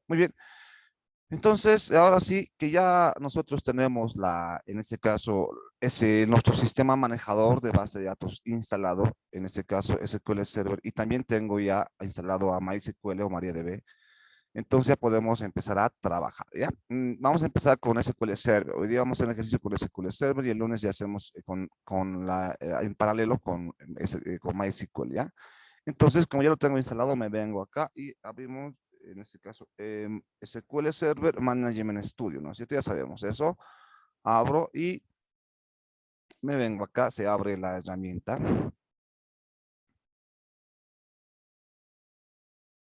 Muy bien. Entonces, ahora sí que ya nosotros tenemos en este caso, nuestro sistema manejador de base de datos instalado, en este caso SQL Server, y también tengo ya instalado a MySQL o MariaDB. Entonces ya podemos empezar a trabajar, ¿ya? Vamos a empezar con SQL Server. Hoy día vamos a hacer un ejercicio con SQL Server y el lunes ya hacemos en paralelo con MySQL, ¿ya? Entonces, como ya lo tengo instalado, me vengo acá y abrimos, en este caso, SQL Server Management Studio, ¿no? Si ya sabemos eso, abro y me vengo acá, se abre la herramienta.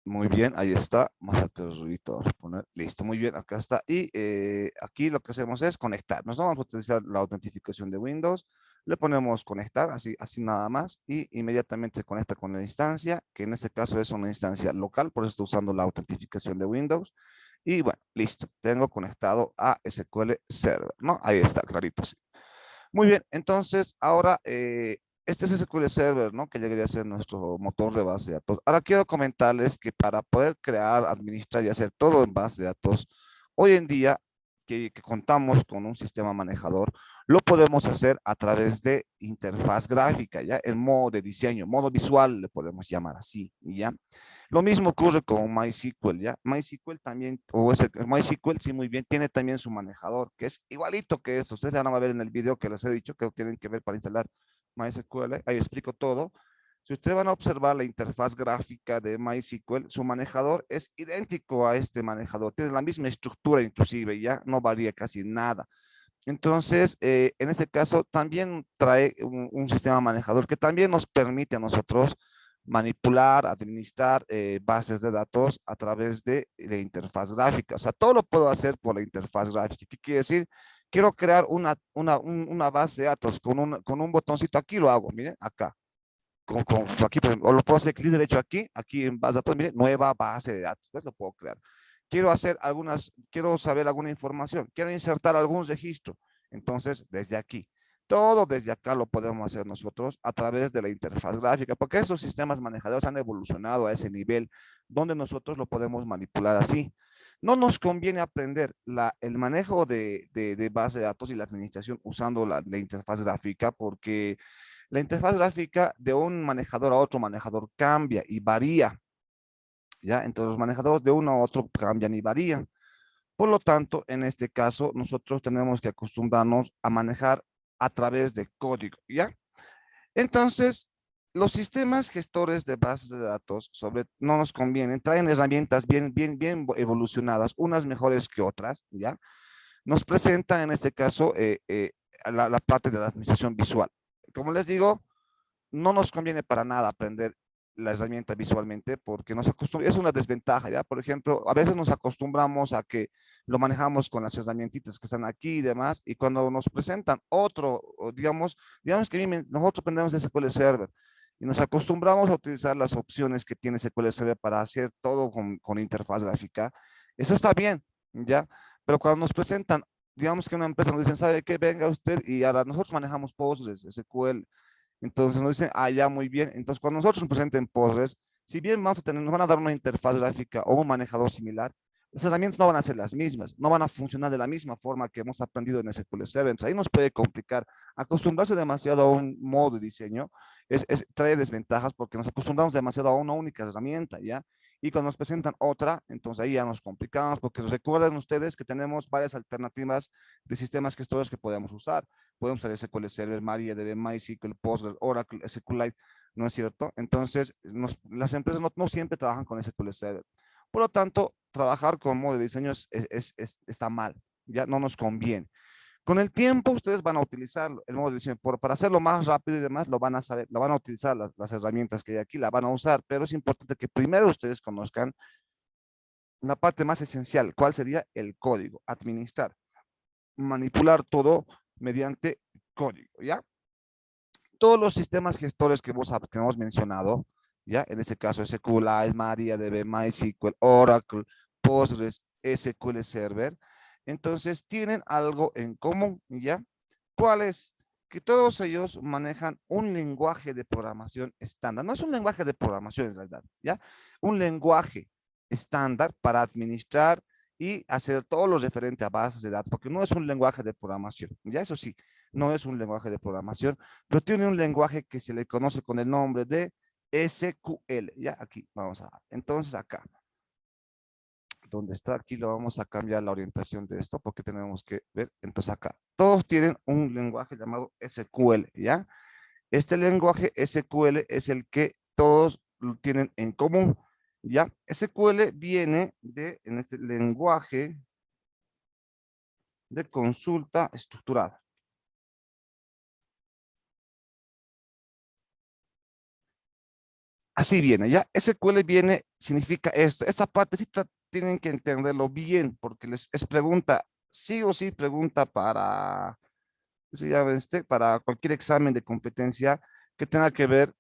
Muy bien, ahí está. Vamos a que el ruidito, vamos a poner. Listo, muy bien, acá está. Y aquí lo que hacemos es conectarnos, ¿no? Vamos a utilizar la autentificación de Windows. Le ponemos conectar, así nada más, y inmediatamente se conecta con la instancia, que en este caso es una instancia local, por eso estoy usando la autentificación de Windows. Y bueno, listo, tengo conectado a SQL Server, ¿no? Ahí está, clarito, sí. Muy bien, entonces ahora este es SQL Server, ¿no? Que llegaría a ser nuestro motor de base de datos. Ahora quiero comentarles que para poder crear, administrar y hacer todo en base de datos, hoy en día que contamos con un sistema manejador, lo podemos hacer a través de interfaz gráfica, ¿ya? En modo de diseño, modo visual, le podemos llamar así, ¿ya? Lo mismo ocurre con MySQL, ¿ya? MySQL también, MySQL, sí, muy bien, tiene también su manejador, que es igualito que esto. Ustedes ya van a ver en el video que les he dicho que tienen que ver para instalar MySQL. Ahí explico todo. Si ustedes van a observar la interfaz gráfica de MySQL, su manejador es idéntico a este manejador. Tiene la misma estructura inclusive, ya no varía casi nada. Entonces, en este caso, también trae un sistema manejador que también nos permite a nosotros manipular, administrar bases de datos a través de interfaz gráfica. O sea, todo lo puedo hacer por la interfaz gráfica. ¿Qué quiere decir? Quiero crear una base de datos con un botoncito. Aquí lo hago, miren, acá. Aquí, por ejemplo, o lo puedo hacer clic derecho aquí en base de datos, miren, nueva base de datos. Pues lo puedo crear. Quiero saber alguna información, quiero insertar algún registro. Entonces, desde aquí, todo desde acá lo podemos hacer nosotros a través de la interfaz gráfica, porque esos sistemas manejadores han evolucionado a ese nivel donde nosotros lo podemos manipular así. No nos conviene aprender el manejo de base de datos y la administración usando la interfaz gráfica porque la interfaz gráfica de un manejador a otro manejador cambia y varía. ¿Ya? Entonces los manejadores de uno a otro cambian y varían. Por lo tanto, en este caso, nosotros tenemos que acostumbrarnos a manejar a través de código, ¿ya? Entonces, los sistemas gestores de bases de datos no nos convienen, traen herramientas bien evolucionadas, unas mejores que otras, ¿ya? Nos presentan en este caso la parte de la administración visual. Como les digo, no nos conviene para nada aprender la herramienta visualmente porque es una desventaja, ¿ya? Por ejemplo, a veces nos acostumbramos a que lo manejamos con las herramientitas que están aquí y demás, y cuando nos presentan digamos que nosotros aprendemos SQL Server y nos acostumbramos a utilizar las opciones que tiene SQL Server para hacer todo con interfaz gráfica, eso está bien, ¿ya? Pero cuando nos presentan, digamos que una empresa nos dicen, ¿sabe qué? Venga usted y ahora nosotros manejamos Postgres, SQL, entonces nos dicen, ah, ya, muy bien. Entonces, cuando nosotros nos presenten Postgres, si bien nos van a dar una interfaz gráfica o un manejador similar, las herramientas no van a ser las mismas, no van a funcionar de la misma forma que hemos aprendido en SQL Server. Ahí nos puede complicar. Acostumbrarse demasiado a un modo de diseño trae desventajas porque nos acostumbramos demasiado a una única herramienta, ¿ya? Y cuando nos presentan otra, entonces ahí ya nos complicamos porque recuerden ustedes que tenemos varias alternativas de sistemas gestores que podemos usar. Podemos usar SQL Server, MariaDB, MySQL, Postgres, Oracle, SQLite, ¿no es cierto? Entonces, las empresas no siempre trabajan con SQL Server. Por lo tanto, trabajar con modo de diseño está mal, ya no nos conviene. Con el tiempo, ustedes van a utilizar el modo de diseño para hacerlo más rápido y demás, lo van a saber, lo van a utilizar las herramientas que hay aquí, la van a usar, pero es importante que primero ustedes conozcan la parte más esencial, cuál sería el código, administrar, manipular todo mediante código, ¿ya? Todos los sistemas gestores que hemos mencionado, ¿ya? En este caso, SQLite, MariaDB, MySQL, Oracle, Postgres, SQL Server. Entonces, tienen algo en común, ¿ya? ¿Cuál es? Que todos ellos manejan un lenguaje de programación estándar. No es un lenguaje de programación en realidad, ¿ya? Un lenguaje. estándar para administrar y hacer todo lo referente a bases de datos, porque no es un lenguaje de programación, ya eso sí, no es un lenguaje de programación, pero tiene un lenguaje que se le conoce con el nombre de SQL, ya aquí vamos a, entonces acá, donde está aquí lo vamos a cambiar la orientación de esto, porque tenemos que ver, entonces acá, todos tienen un lenguaje llamado SQL, ya, este lenguaje SQL es el que todos lo tienen en común, ¿ya? SQL viene de, en este lenguaje de consulta estructurada. Así viene, ¿ya? SQL viene, significa esto. Esta partecita tienen que entenderlo bien, porque les es pregunta, sí o sí pregunta para se llama para cualquier examen de competencia que tenga que ver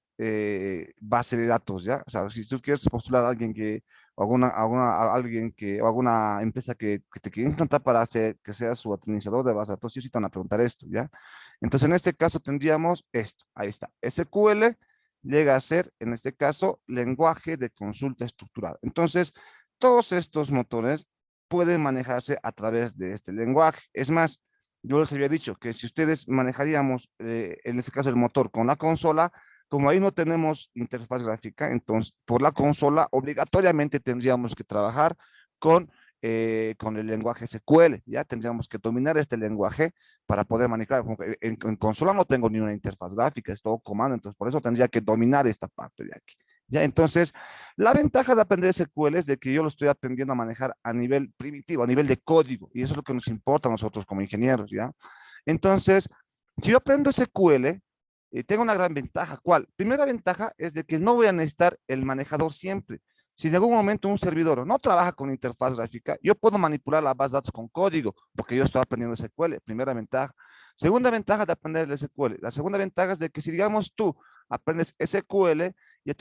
base de datos, ¿ya? O sea, si tú quieres postular a alguien que, o a alguien que, o alguna empresa que te quiere contratar para hacer, que sea su administrador de base de datos, sí te van a preguntar esto, ¿ya? Entonces, en este caso tendríamos esto, ahí está, SQL llega a ser, en este caso, lenguaje de consulta estructurada. Entonces, todos estos motores pueden manejarse a través de este lenguaje. Es más, yo les había dicho que si ustedes manejaríamos, en este caso el motor con la consola, como ahí no tenemos interfaz gráfica, entonces por la consola obligatoriamente tendríamos que trabajar con el lenguaje SQL, ya tendríamos que dominar este lenguaje para poder manejar. En consola no tengo ni una interfaz gráfica, es todo comando, entonces por eso tendría que dominar esta parte de aquí. Ya, entonces, la ventaja de aprender SQL es de que yo lo estoy aprendiendo a manejar a nivel primitivo, a nivel de código, y eso es lo que nos importa a nosotros como ingenieros, ¿ya? Entonces, si yo aprendo SQL, tengo una gran ventaja. ¿Cuál? Primera ventaja es de que no voy a necesitar el manejador siempre. Si en algún momento un servidor no trabaja con interfaz gráfica, yo puedo manipular la base de datos con código, porque yo estoy aprendiendo SQL. Primera ventaja. Segunda ventaja de aprender el SQL. La segunda ventaja es de que si, digamos, tú aprendes SQL, y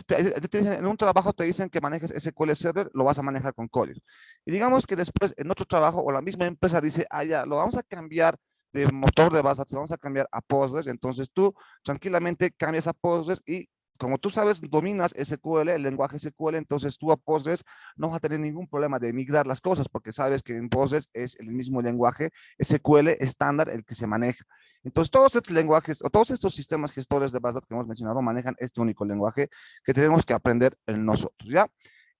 en un trabajo te dicen que manejes SQL Server, lo vas a manejar con código. Y digamos que después en otro trabajo o la misma empresa dice, ah, ya, lo vamos a cambiar de motor de base de datos, vamos a cambiar a Postgres, entonces tú tranquilamente cambias a Postgres y como tú sabes, dominas SQL, el lenguaje SQL, entonces tú a Postgres no vas a tener ningún problema de migrar las cosas porque sabes que en Postgres es el mismo lenguaje SQL estándar el que se maneja. Entonces, todos estos lenguajes o todos estos sistemas gestores de base de datos que hemos mencionado manejan este único lenguaje que tenemos que aprender en nosotros, ¿ya?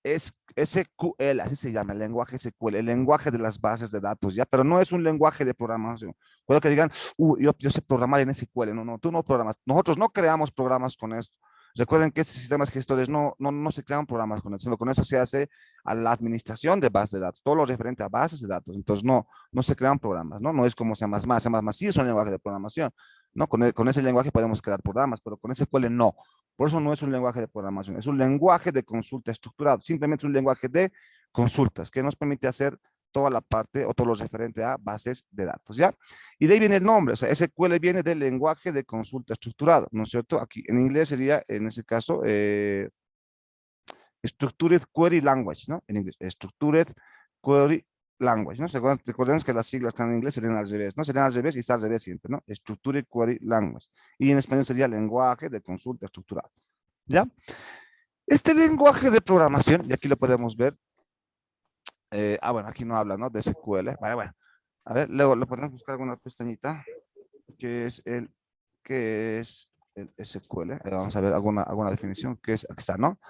Es SQL, así se llama, el lenguaje SQL, el lenguaje de las bases de datos, ¿ya? Pero no es un lenguaje de programación. Puede que digan, yo sé programar en SQL. No, no, tú no programas. Nosotros no creamos programas con esto. Recuerden que estos sistemas gestores no se crean programas con eso, sino con eso se hace a la administración de bases de datos, todo lo referente a bases de datos. Entonces, no se crean programas, ¿no? No es como C++, C++ sí es un lenguaje de programación, ¿no? Con ese lenguaje podemos crear programas, pero con SQL no. Por eso no es un lenguaje de programación, es un lenguaje de consulta estructurado, simplemente un lenguaje de consultas que nos permite hacer toda la parte o todo lo referente a bases de datos, ¿ya? Y de ahí viene el nombre, o sea, SQL viene del lenguaje de consulta estructurado, ¿no es cierto? Aquí en inglés sería, en ese caso, Structured Query Language, ¿no? En inglés, Structured Query Language, ¿no? Recordemos que las siglas están en inglés serían al revés, ¿no? Serían al revés y está al revés siempre, ¿no? Structured Query Language. Y en español sería lenguaje de consulta estructurado, ¿ya? Este lenguaje de programación, y aquí lo podemos ver, bueno, aquí no habla, ¿no? De SQL, bueno. A ver, luego lo podemos buscar alguna pestañita, que es el, que es el SQL. Vamos a ver alguna definición, que es, aquí está, ¿no?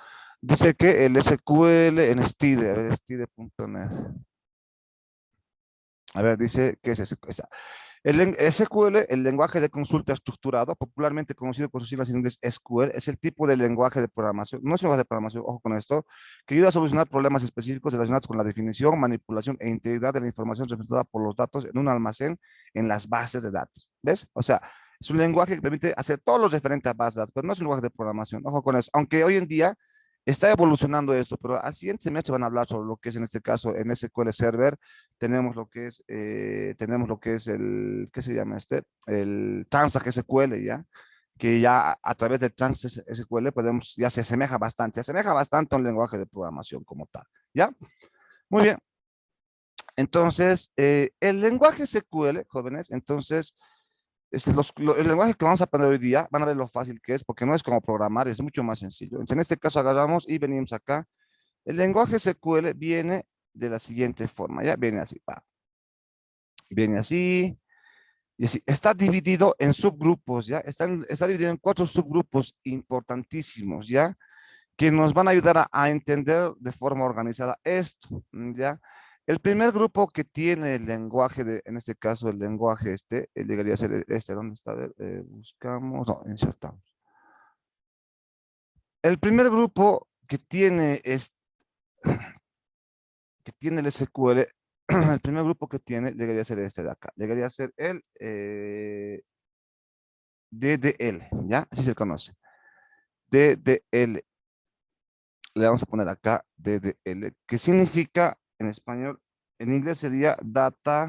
Dice que el SQL en Stide, a ver, stide.net. A ver, dice que es SQL. El SQL, el lenguaje de consulta estructurado, popularmente conocido por sus siglas en inglés SQL, es el tipo de lenguaje de programación, no es un lenguaje de programación, ojo con esto, que ayuda a solucionar problemas específicos relacionados con la definición, manipulación e integridad de la información representada por los datos en un almacén en las bases de datos. ¿Ves? O sea, es un lenguaje que permite hacer todo lo referente a bases de datos, pero no es un lenguaje de programación, ojo con eso. Aunque hoy en día está evolucionando esto, pero al siguiente semestre van a hablar sobre lo que es en este caso en SQL Server, tenemos lo que es el, ¿qué se llama este? El Transact SQL, ¿ya? Que ya a través del Transact SQL podemos, ya se asemeja bastante a un lenguaje de programación como tal, ¿ya? Muy bien. Entonces, el lenguaje SQL, jóvenes, entonces, el lenguaje que vamos a aprender hoy día, van a ver lo fácil que es, porque no es como programar, es mucho más sencillo. Entonces, en este caso agarramos y venimos acá, El lenguaje SQL viene de la siguiente forma, ya viene así, va. Viene así, y así. Está dividido en subgrupos, ya. Está dividido en 4 subgrupos importantísimos, ya, que nos van a ayudar a entender de forma organizada esto, ya. El primer grupo que tiene el lenguaje, en este caso el lenguaje llegaría a ser este, ¿dónde está? A ver, buscamos, no, insertamos. El primer grupo que tiene el SQL, el primer grupo que tiene, llegaría a ser este de acá, llegaría a ser el DDL, ¿ya? Así se conoce. DDL. Le vamos a poner acá DDL, que significa en español, en inglés sería data.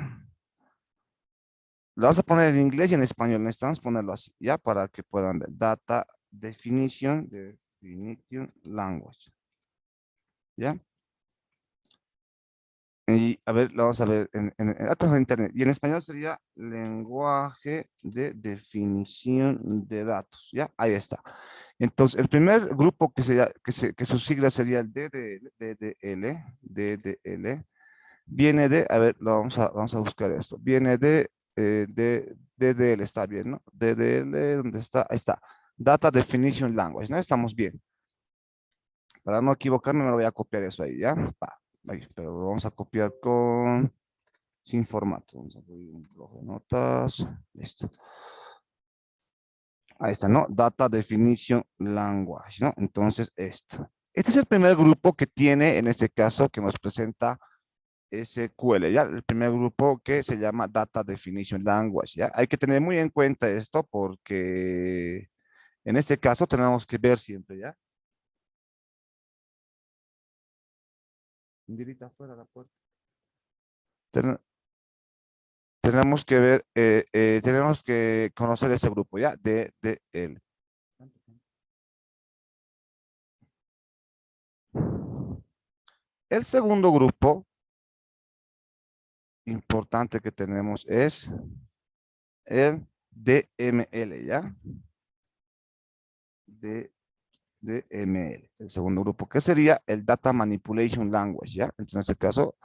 Lo vamos a poner en inglés y en español, necesitamos ponerlo así, ¿ya? Para que puedan ver. Data Definition Language, ¿ya? Y a ver, lo vamos a ver en datos de internet. Y en español sería lenguaje de definición de datos, ¿ya? Ahí está. Entonces, el primer grupo que su sigla sería el DDL, viene de, a ver, vamos a buscar esto. Viene de DDL, está bien, ¿no? DDL, ¿dónde está? Ahí está. Data Definition Language, ¿no? Estamos bien. Para no equivocarme, me lo voy a copiar eso ahí, ¿ya? Ahí, pero lo vamos a copiar sin formato. Vamos a poner un bloque de notas. Listo. Ahí está, ¿no? Data Definition Language, ¿no? Entonces, esto. Este es el primer grupo que tiene, en este caso, que nos presenta SQL, ¿ya? El primer grupo que se llama Data Definition Language, ¿ya? Hay que tener muy en cuenta esto porque en este caso tenemos que ver siempre, ¿ya? Indirita afuera la puerta. Tenemos que ver, tenemos que conocer ese grupo, ¿ya? DDL. El segundo grupo importante que tenemos es el DML, ¿ya? DML, el segundo grupo, que sería el Data Manipulation Language, ¿ya? Entonces, en este caso,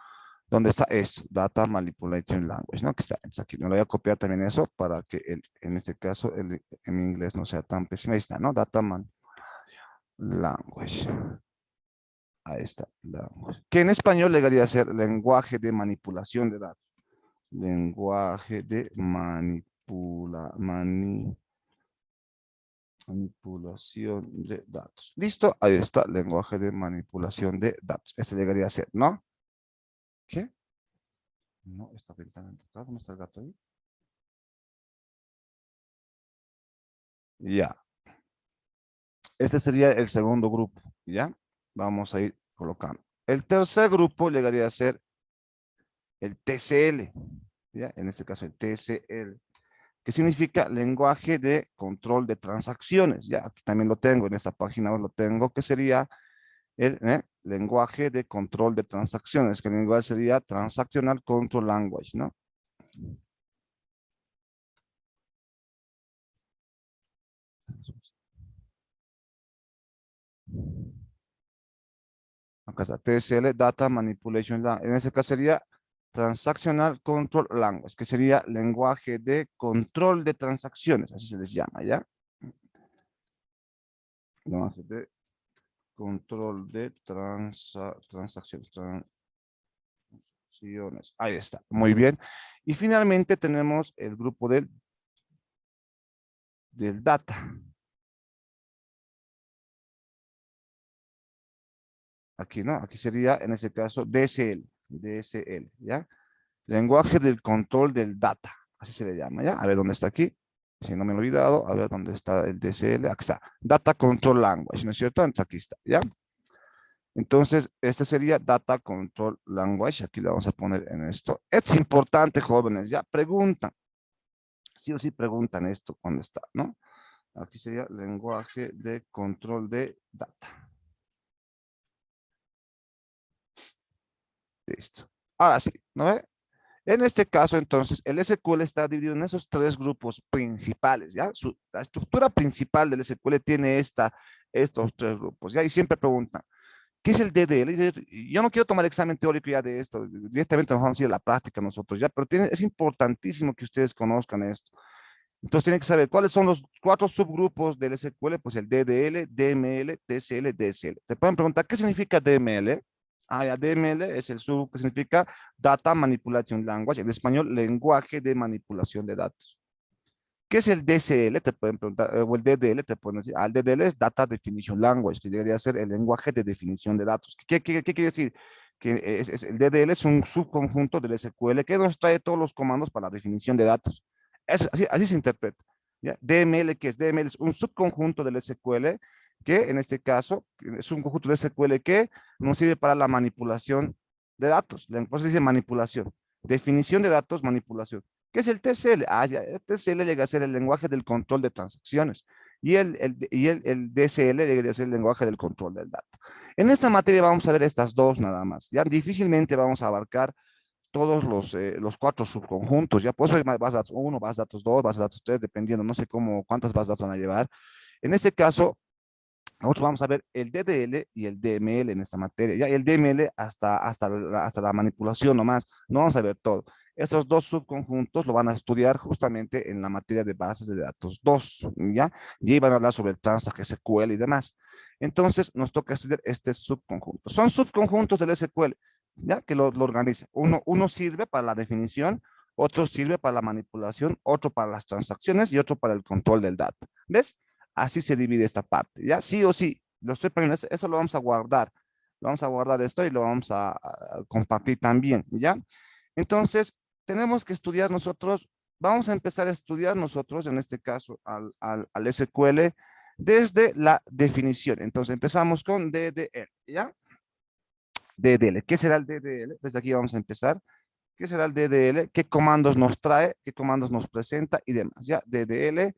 ¿dónde está esto? Data Manipulation Language, ¿no? Que está aquí. Me lo voy a copiar también eso para que en este caso en inglés no sea tan pésimo. Ahí está, ¿no? Data Man Language. Ahí está. Language. Que en español llegaría a ser lenguaje de manipulación de datos. Lenguaje de manipulación de datos. ¿Listo? Ahí está, lenguaje de manipulación de datos. Este llegaría a ser, ¿no? ¿Qué? No, esta ventana en total. ¿Dónde está el gato ahí? Ya. Este sería el segundo grupo, ¿ya? Vamos a ir colocando. El tercer grupo llegaría a ser el TCL, ¿ya? En este caso el TCL, que significa lenguaje de control de transacciones, ¿ya? Aquí también lo tengo, en esta página lo tengo, que sería el lenguaje de control de transacciones, que en inglés sería Transactional Control Language, ¿no? Acá está, TSL, Data Manipulation Language. En ese caso sería Transactional Control Language, que sería lenguaje de control de transacciones, así se les llama, ¿ya? Lenguaje de control de transacciones. Ahí está, muy bien. Y finalmente tenemos el grupo del data. Aquí, ¿no? Aquí sería, en este caso, DSL, ¿ya? Lenguaje del control del data, así se le llama, ¿ya? A ver dónde está aquí. Si no me lo he olvidado, a ver dónde está el DSL. Aquí está. Data Control Language, ¿no es cierto? Entonces aquí está, ¿ya? Entonces, este sería Data Control Language. Aquí lo vamos a poner en esto. Es importante, jóvenes, ya preguntan. Sí o sí preguntan esto cuando está, ¿no? Aquí sería lenguaje de control de data. Listo. Ahora sí, ¿no ve? En este caso, entonces, el SQL está dividido en esos 3 grupos principales, ¿ya? La estructura principal del SQL tiene estos 3 grupos, ¿ya? Y siempre preguntan, ¿Qué es el DDL? Yo no quiero tomar el examen teórico ya de esto, directamente nos vamos a ir a la práctica nosotros ya, pero es importantísimo que ustedes conozcan esto. Entonces tienen que saber cuáles son los 4 subgrupos del SQL, pues el DDL, DML, TCL, DSL. Te pueden preguntar, ¿qué significa DML? Ah, ya, DML es el sub que significa Data Manipulation Language, en español, lenguaje de manipulación de datos. ¿Qué es el DCL? Te pueden preguntar, o el DDL, te pueden decir, el DDL es Data Definition Language, que debería ser el lenguaje de definición de datos. ¿Qué quiere decir? Que el DDL es un subconjunto del SQL que nos trae todos los comandos para la definición de datos. Así se interpreta. ¿Ya? DML, ¿qué es? DML es un subconjunto del SQL que en este caso es un conjunto de SQL que nos sirve para la manipulación de datos. Por eso dice manipulación. Definición de datos, manipulación. ¿Qué es el TCL? Ya, el TCL llega a ser el lenguaje del control de transacciones y el DCL llega a ser el lenguaje del control del dato. En esta materia vamos a ver estas dos nada más. Ya difícilmente vamos a abarcar todos los 4 subconjuntos. Ya por eso hay base de datos 1, base de datos 2, base de datos 3, dependiendo, no sé cuántas bases de datos van a llevar. En este caso, nosotros vamos a ver el DDL y el DML en esta materia. Ya el DML hasta la manipulación nomás. No vamos a ver todo. Esos dos subconjuntos lo van a estudiar justamente en la materia de bases de datos 2, ¿ya? Y ahí van a hablar sobre el Transact SQL y demás. Entonces, nos toca estudiar este subconjunto. Son subconjuntos del SQL, ¿ya? Que lo organiza. Uno sirve para la definición, otro sirve para la manipulación, otro para las transacciones y otro para el control del dato. ¿Ves? Así se divide esta parte, ¿ya? Sí o sí, lo estoy poniendo, eso lo vamos a guardar. Lo vamos a guardar esto y lo vamos a compartir también, ¿ya? Entonces, tenemos que estudiar nosotros, vamos a empezar a estudiar nosotros, en este caso, al SQL, desde la definición. Entonces, empezamos con DDL, ¿ya? DDL. ¿Qué será el DDL? Desde aquí vamos a empezar. ¿Qué será el DDL? ¿Qué comandos nos trae? ¿Qué comandos nos presenta? Y demás, ¿ya? DDL,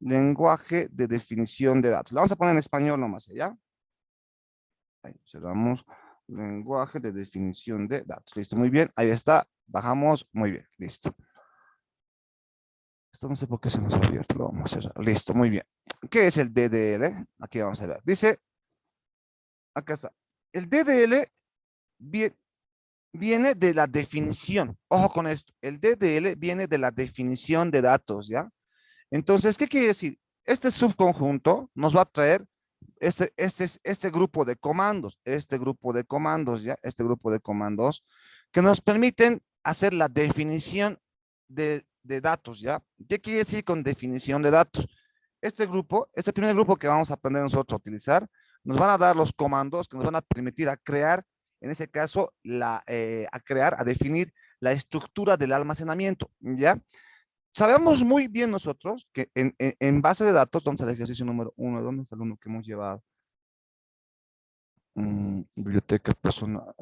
lenguaje de definición de datos. Lo vamos a poner en español nomás, ¿ya? Ahí, cerramos. Lenguaje de definición de datos. Listo, muy bien. Ahí está. Bajamos. Muy bien. Listo. Esto no sé por qué se nos ha abierto. Lo vamos a cerrar. Listo, muy bien. ¿Qué es el DDL? Aquí vamos a ver. Dice, acá está. El DDL viene de la definición. Ojo con esto. El DDL viene de la definición de datos, ¿ya? Entonces, ¿qué quiere decir? Este subconjunto nos va a traer este grupo de comandos, ¿ya? Este grupo de comandos que nos permiten hacer la definición de datos, ¿ya? ¿Qué quiere decir con definición de datos? Este primer grupo que vamos a aprender nosotros a utilizar, nos van a dar los comandos que nos van a permitir a crear, en este caso, a definir la estructura del almacenamiento, ¿ya? Sabemos muy bien nosotros que en base de datos, vamos al ejercicio número 1, ¿dónde está el uno que hemos llevado? Biblioteca personal.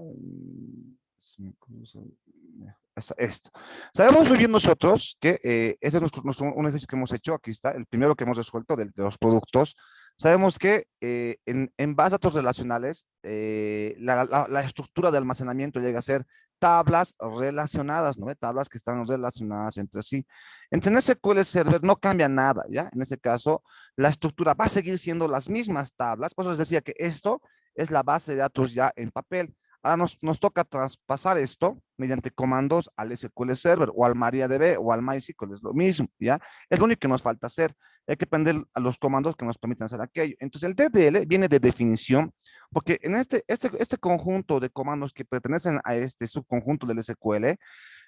Esto. Sabemos muy bien nosotros que este es un ejercicio que hemos hecho, aquí está, el primero que hemos resuelto de los productos. Sabemos que en base a datos relacionales, la estructura de almacenamiento llega a ser tablas relacionadas, ¿no? Tablas que están relacionadas entre sí. En SQL Server no cambia nada, ¿ya? En este caso, la estructura va a seguir siendo las mismas tablas. Por eso les decía que esto es la base de datos ya en papel. Ahora nos toca traspasar esto mediante comandos al SQL Server o al MariaDB o al MySQL, es lo mismo, ¿ya? Es lo único que nos falta hacer. Hay que aprender a los comandos que nos permitan hacer aquello. Entonces, el DDL viene de definición, porque en este conjunto de comandos que pertenecen a este subconjunto del SQL,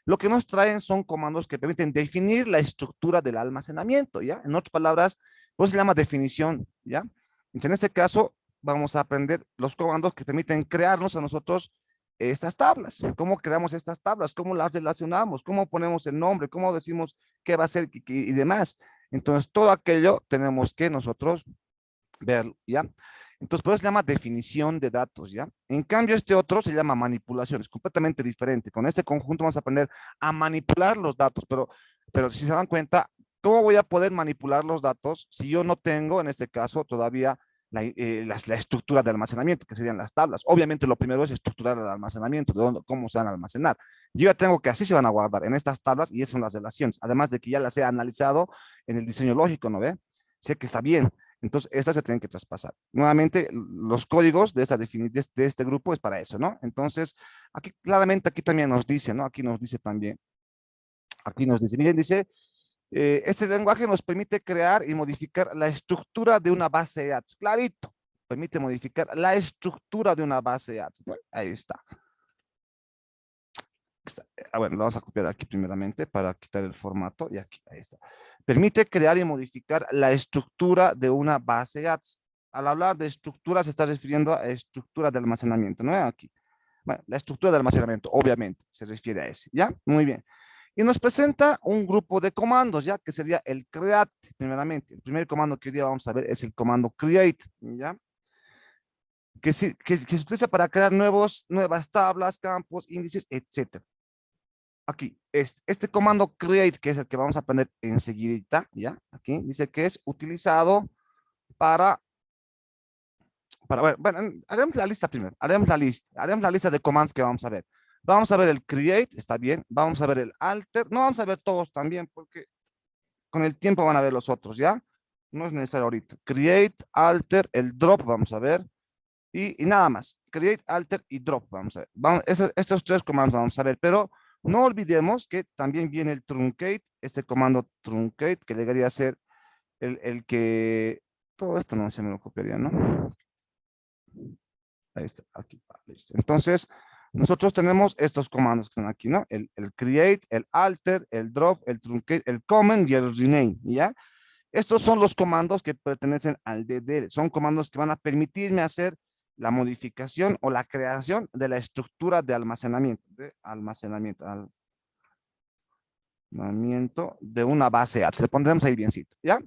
lo que nos traen son comandos que permiten definir la estructura del almacenamiento, ¿ya? En otras palabras, pues se llama definición, ¿ya? Entonces, en este caso, vamos a aprender los comandos que permiten crearnos a nosotros estas tablas. ¿Cómo creamos estas tablas? ¿Cómo las relacionamos? ¿Cómo ponemos el nombre? ¿Cómo decimos qué va a ser y demás? Entonces, todo aquello tenemos que nosotros verlo, ¿ya? Entonces, por eso se llama definición de datos, ¿ya? En cambio, este otro se llama manipulación, es completamente diferente. Con este conjunto vamos a aprender a manipular los datos, pero si se dan cuenta, ¿cómo voy a poder manipular los datos si yo no tengo, en este caso, todavía la estructura de almacenamiento, que serían las tablas? Obviamente, lo primero es estructurar el almacenamiento, cómo se van a almacenar. Yo ya tengo que así se van a guardar en estas tablas y esas son las relaciones, además de que ya las he analizado en el diseño lógico, ¿no ve? Sé que está bien. Entonces, estas se tienen que traspasar. Nuevamente, los códigos de, de este grupo es para eso, ¿no? Entonces, aquí claramente, aquí también nos dice, ¿no? Aquí nos dice también, aquí nos dice, miren, dice, este lenguaje nos permite crear y modificar la estructura de una base de datos. Clarito, permite modificar la estructura de una base de datos. Bueno, ahí está. Bueno, lo vamos a copiar aquí primeramente para quitar el formato y aquí, ahí está. Permite crear y modificar la estructura de una base de datos. Al hablar de estructura se está refiriendo a estructura de almacenamiento, ¿no? Aquí. Bueno, la estructura de almacenamiento, obviamente, se refiere a ese, ¿ya? Muy bien. Y nos presenta un grupo de comandos, ¿ya? Que sería el create, primeramente. El primer comando que hoy día vamos a ver es el comando create, ¿ya? Que se utiliza para crear nuevas tablas, campos, índices, etcétera. Aquí, este comando create, que es el que vamos a aprender enseguida, ¿ya? Aquí dice que es utilizado para bueno, haremos la lista primero, haremos la lista de comandos que vamos a ver. Vamos a ver el create, está bien, vamos a ver el alter, no vamos a ver todos también, porque con el tiempo van a ver los otros, ¿ya? No es necesario ahorita. Create, alter, el drop, vamos a ver, y nada más. Create, alter y drop, vamos a ver. Estos tres comandos vamos a ver, pero no olvidemos que también viene el truncate, este comando truncate, que debería ser el que, todo esto no se me lo copiaría, ¿no? Ahí está, aquí, listo. Entonces, nosotros tenemos estos comandos que están aquí, ¿no? El create, el alter, el drop, el truncate, el comment y el rename, ¿ya? Estos son los comandos que pertenecen al DDL. Son comandos que van a permitirme hacer la modificación o la creación de la estructura de almacenamiento, de una base de datos. Le pondremos ahí biencito, ¿ya?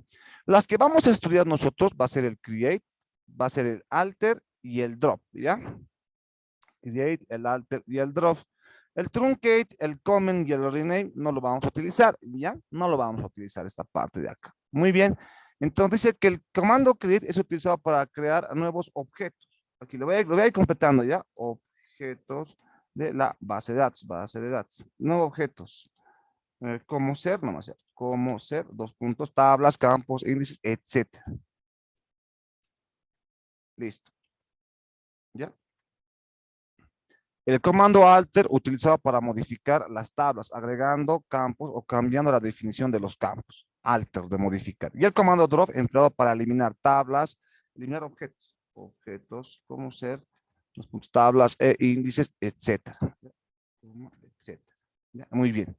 Las que vamos a estudiar nosotros va a ser el create, va a ser el alter y el drop, ¿ya? Create, el alter y el drop. El truncate, el comment y el rename no lo vamos a utilizar, ¿ya? No lo vamos a utilizar esta parte de acá. Muy bien. Entonces dice que el comando create es utilizado para crear nuevos objetos. Aquí lo voy a ir completando, ¿ya? Objetos de la base de datos. No objetos. Como ser, no más ser. Como ser, dos puntos, tablas, campos, índices, etcétera. Listo. ¿Ya? El comando alter utilizado para modificar las tablas, agregando campos o cambiando la definición de los campos. Alter de modificar. Y el comando drop empleado para eliminar tablas, eliminar objetos. Objetos como ser, los puntos, tablas, índices, etcétera. Etcétera. Muy bien.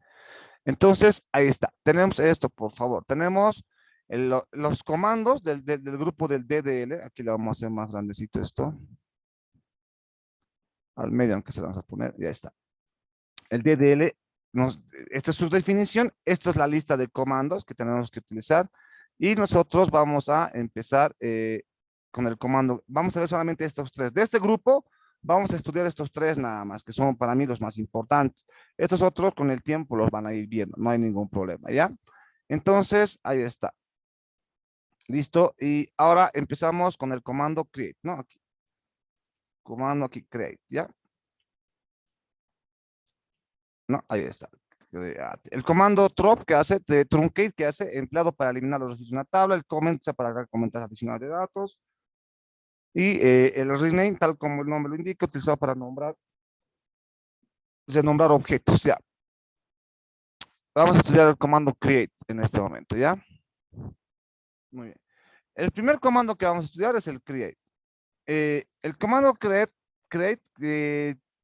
Entonces, ahí está. Tenemos esto, por favor. Tenemos los comandos del grupo del DDL. Aquí le vamos a hacer más grandecito esto. Al medio, aunque se lo vamos a poner. Ya está. El DDL, esta es su definición. Esta es la lista de comandos que tenemos que utilizar. Y nosotros vamos a empezar con el comando. Vamos a ver solamente estos tres. De este grupo, vamos a estudiar estos tres nada más, que son para mí los más importantes. Estos otros con el tiempo los van a ir viendo, no hay ningún problema, ¿ya? Entonces, ahí está. Listo, y ahora empezamos con el comando create, ¿no? Aquí. Comando aquí create, ¿ya? No, ahí está. El comando drop que hace, truncate que hace, empleado para eliminar los registros de una tabla, el comment para agregar comentarios adicionales de datos, y el rename, tal como el nombre lo indica, utilizado para renombrar objetos, ya. Vamos a estudiar el comando create en este momento, ¿ya? Muy bien. El primer comando que vamos a estudiar es el create. El comando create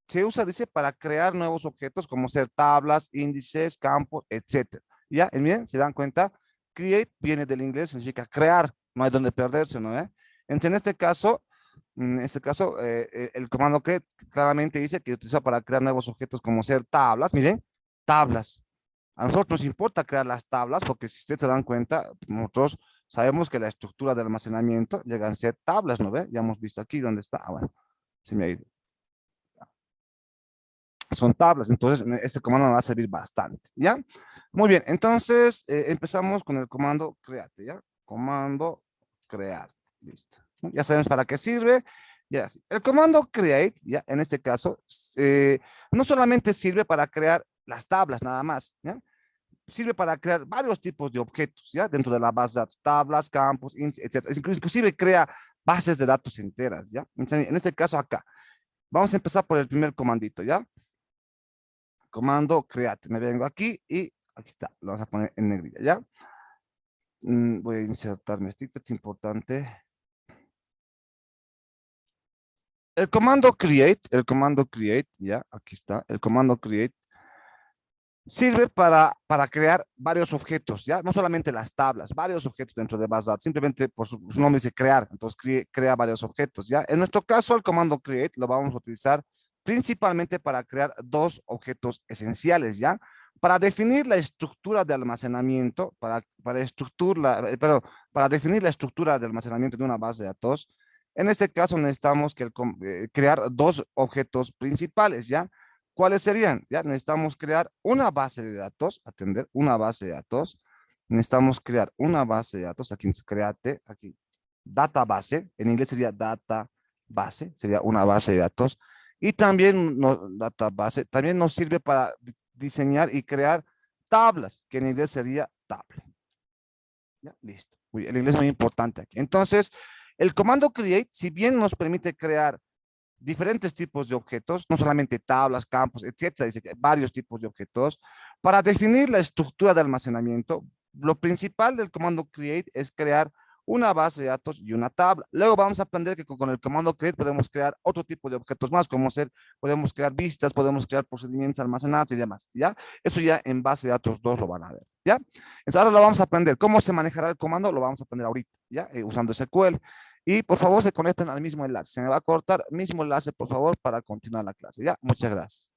se usa, dice, para crear nuevos objetos como ser tablas, índices, campos, etcétera. ¿Ya? Bien, ¿se dan cuenta? Create viene del inglés, significa crear, no hay donde perderse, ¿no? Entonces, en este caso, el comando create claramente dice que utiliza para crear nuevos objetos como ser tablas, miren, tablas. A nosotros nos importa crear las tablas porque si ustedes se dan cuenta, nosotros sabemos que la estructura de almacenamiento llegan a ser tablas, ¿no ve? Ya hemos visto aquí dónde está. Ah, bueno, se me ha ido. Son tablas, entonces este comando me va a servir bastante, ¿ya? Muy bien, entonces empezamos con el comando create, ¿ya? Comando crear, listo. Ya sabemos para qué sirve. Ya, el comando create, ya, en este caso, no solamente sirve para crear las tablas nada más, ¿ya? sirve para crear varios tipos de objetos, ¿ya? Dentro de la base de datos, tablas, campos, etc. Inclusive crea bases de datos enteras, ¿ya? En este caso acá, vamos a empezar por el primer comandito, ¿ya? Comando create. Me vengo aquí y aquí está. Lo vamos a poner en negrilla, ¿ya? Voy a insertar mi snippet, es importante. El comando create, ya, aquí está. El comando create sirve para crear varios objetos, ¿ya? No solamente las tablas, varios objetos dentro de base de datos. Simplemente por su nombre dice crear, entonces crea varios objetos, ¿ya? En nuestro caso, el comando create lo vamos a utilizar principalmente para crear dos objetos esenciales, ¿ya? Para definir la estructura de almacenamiento, para definir la estructura de almacenamiento de una base de datos, en este caso necesitamos crear dos objetos principales, ¿ya? ¿Cuáles serían? Ya necesitamos crear una base de datos, atender una base de datos. Necesitamos crear una base de datos, aquí create, aquí, database, en inglés sería database, sería una base de datos. Y también, database, también nos sirve para diseñar y crear tablas, que en inglés sería table. Ya, listo. El inglés es muy importante aquí. Entonces, el comando create, si bien nos permite crear diferentes tipos de objetos, no solamente tablas, campos, etcétera, dice que varios tipos de objetos. Para definir la estructura de almacenamiento, lo principal del comando create es crear una base de datos y una tabla. Luego vamos a aprender que con el comando create podemos crear otro tipo de objetos más, como podemos crear vistas, podemos crear procedimientos almacenados y demás, ¿ya? Eso ya en base de datos 2 lo van a ver, ¿ya? Entonces ahora lo vamos a aprender. ¿Cómo se manejará el comando? Lo vamos a aprender ahorita, ¿ya? Usando SQL. Y por favor se conecten al mismo enlace. Se me va a cortar mismo enlace, por favor, para continuar la clase. Ya, muchas gracias.